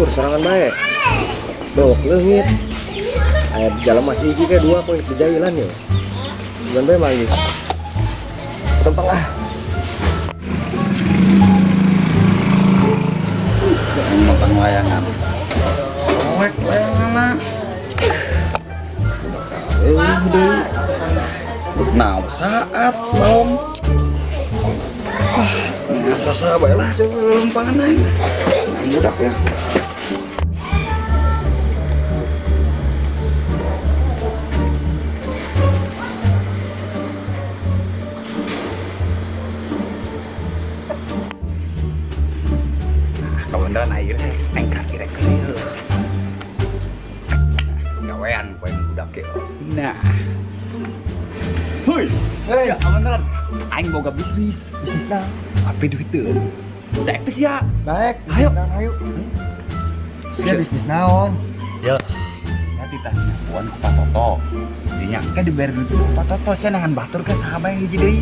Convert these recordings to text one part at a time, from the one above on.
batur serangan baik. Bawak leungit. Aya di jalan mah hiji ke dua poin di jailan ya. Bukan bae manggis. Tempang ah. Makan layangan. Soek layangan. Deui. Nah, saat malam. Ngan sasa bae lah coba lempangan aing. Budak ya. Kawendan air engkar kira kira gawean poe budak ge. Nah. Hoi. Ya beneran. Aing boga bisnisna. Apa duit teu? Daek teh sia. Baik, Ayo. ayo. Sia bisnis naon? Ya. Nanti tanya puan ke Pak Toto. Dinya kan dibayar duit ku Pak Toto sia nangan batur ke sahabat yang hiji deui.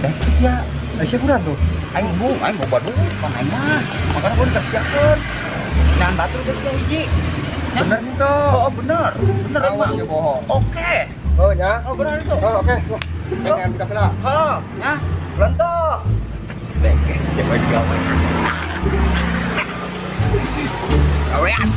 Daek teh sia. Sia kurang tuh. Aing boga duit pan aing mah. Makana kudu kasiakeun. Nangan batur ke sia hiji. Bener nih tuh. Oh bener. Bener Awas emang. ya bohong. Oke. Oh ya. Oh bener itu. Oh oke. Tuh. Jangan budak lah. Halo, ya, Lonto. Dek, siapa yang gawe? Gawean.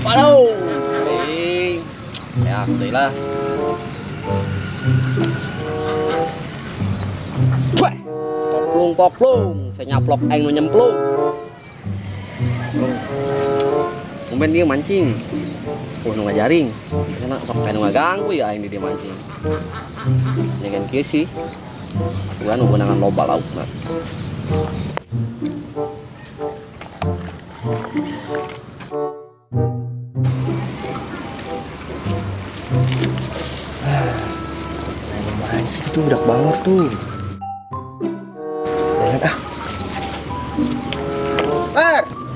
Halo. Hei. Ya, sudah. Wah. Poplung, saya nyaplok aing nu nyemplung. Kumen dia mancing. Nu ngajaring. Enak sok kayak nu ngaganggu ya aing di dia mancing. Nyegan kieu sih. Atuan nu beunangan loba laukna. Main sih itu budak bangor tuh. Jangan ah.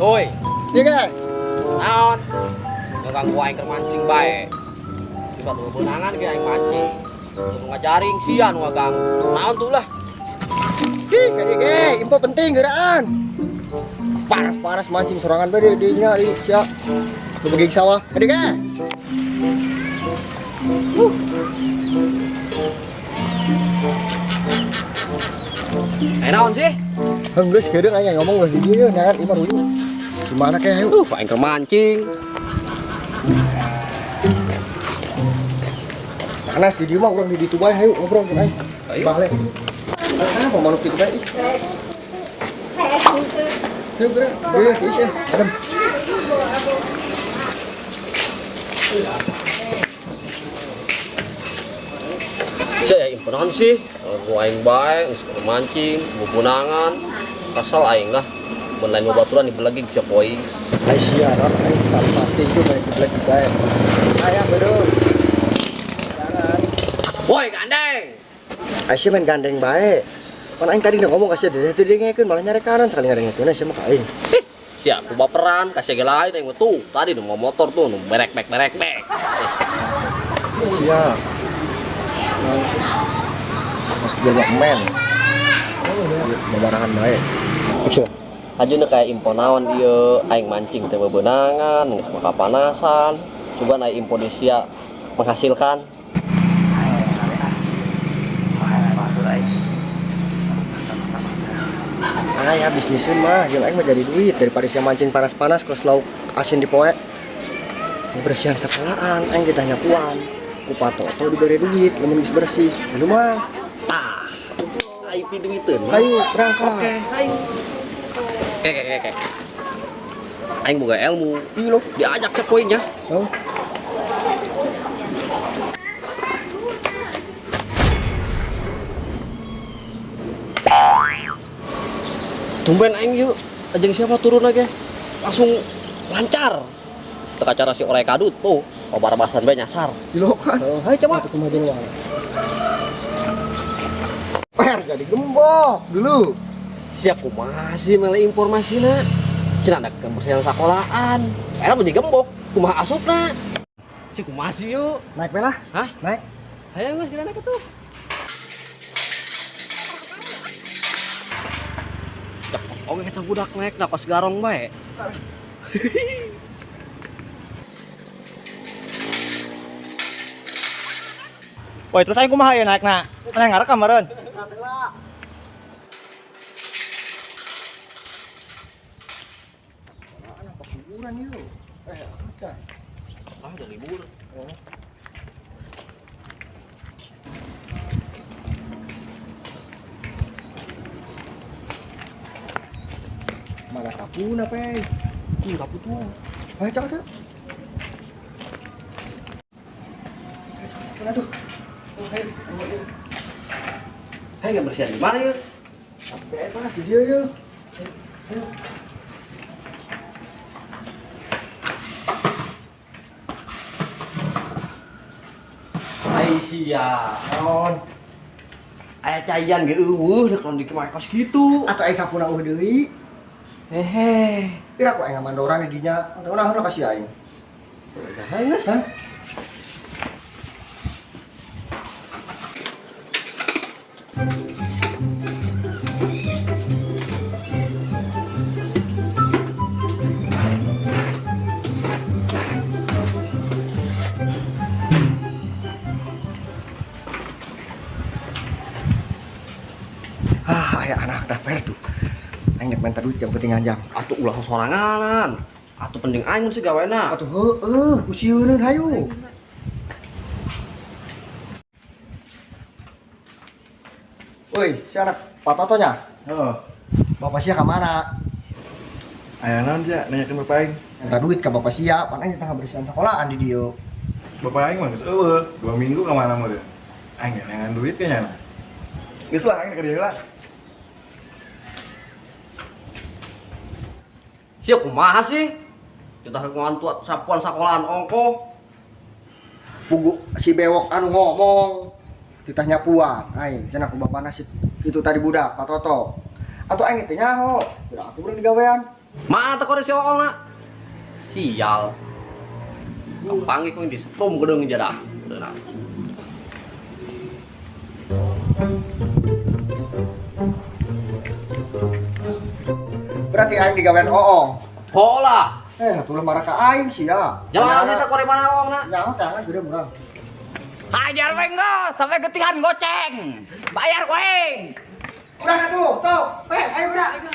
Hoi, Iya kan? naon? Ngaganggu aing keur mancing bae. Tiba tuh beunangan ge aing mancing. Nu ngajaring sia nu ngaganggu. Naon tuh lah? Ki, kadi ge, info penting geuraan. Paras-paras mancing sorangan bae di nya di sia. Di bagi sawah. Kadi ge. Naon sih? Geus kedeung aya ngomong geus di dieu nyangat imah dulu. Gimana kayak ayo? Aing keur mancing. Panas di dieu mah urang di ditu bae hayu ngobrol jeung aing. Ayo. Bale. Ah, mau manuk kitu bae. Ayo geura. Geus isi. Adem. Saya imponan sih, gua aing bae, geus mancing, bubunangan, kasal aing lah. Mun lain baturan dibelagi bisa poe. Ai siaran aing sakti itu bae lagi bae. Aya gedeung. Jangan. Woi, gandeng. Aisyah main gandeng bae. Kan aing tadi udah ngomong kasih dia dengekeun malah nyarekaran sekali ngadengekeun Aisyah mah ka aing. Siap, ku baperan, kasih ge lain aing tuh. Tadi nu motor tuh, nu berek-bek. Siap. Langsung. Mas dia men. Babarangan bae. Action. Ajeuna kayak info naon ieu, aing mancing teu beunangan, geus makapanasan. Coba naik info di sia menghasilkan. Ya bisnisin mah, jeung aing mah jadi duit daripada sia mancing panas-panas kos lauk asin di poe. Bersihan sakalaan, aing ditanya puan. Ku patoto diberi duit, lamun geus bersih. Anu mah. Tah. Aing pi duiteun. Hayu berangkat. Oke, aing. Oke. Aing boga ilmu. Ih lo. Diajak ke poinnya. Oh. Tumben aing yuk, ajeng siapa turun aja, langsung lancar. Teka cara si orek kadut tuh, obar bahasan bae nyasar. Silokan. Hai coba. Atuh kumaha jeung wae. Per jadi gembok dulu. Siap kumaha sih mele informasina. Cenah ada kebersihan sekolahan. Era menjadi gembok, kumaha asupna. Si kumasi yuk. Naik belah. Hah? Naik. Ayo mas, kita naik ke tuh. Cek, oke kita budak naik, napas garong bae. Woi, terus aing kumaha ya naikna? Mana ngarekam meureun? Apa kuburan yuk? Ada. Ah, udah libur. Mana sapuna, Pe? Ih, kaput tuh. Ayo, cak, cak. Ayo, cak, sapuna tuh. Tuh, ayo, ambil. Hei, nggak bersihan di mana yuk? Sampai panas di dia yuk. Ayo. Hai sia. Non. Aya cayan ge dek lamun dikemai kos gitu. Atau aing sapuna deui. Hehe. Pira ku aing ngamandoran di dinya. Nah, kasih aing. Hai, Mas. Hah? Aya anak daper tuh. Aing minta duit jam ketinggalan jam. Atuh ulah sorangan. Atuh penting aing mun sigawena. Atuh heueuh, kusieun hayu. Woi, si anak Pak Totonya, Oh, Bapak Sia ke mana? aya naon sia nanyakeun bapak aing. Minta duit ke Bapak Sia, pan aing tengah bersihan sekolahan di dieu. Bapak aing mah geus eueuh, 2 minggu ka mana meureun. Aing ngangan duit kayaknya. Geus lah aing ka dieu lah. Sia kumaha sih? Kita ngantu sapuan sekolahan ongko. Pugu si bewok anu ngomong, ditanya puan, aing cenah ku bapana si itu tadi budak Pak Toto. Atuh aing teh nyaho, kira aku urang digawean. Mata kore si ongna. Sial. Panggil ku di setrum gedeng jadah. Udah. Berarti aing digawean oong. Pola. Atuh lemah ka aing sia. Jangan kita kore mana ongna. Nyaho teh gede murang. Hajar we enggak sampai getihan goceng. Bayar we. Udah tuh, ayo udah.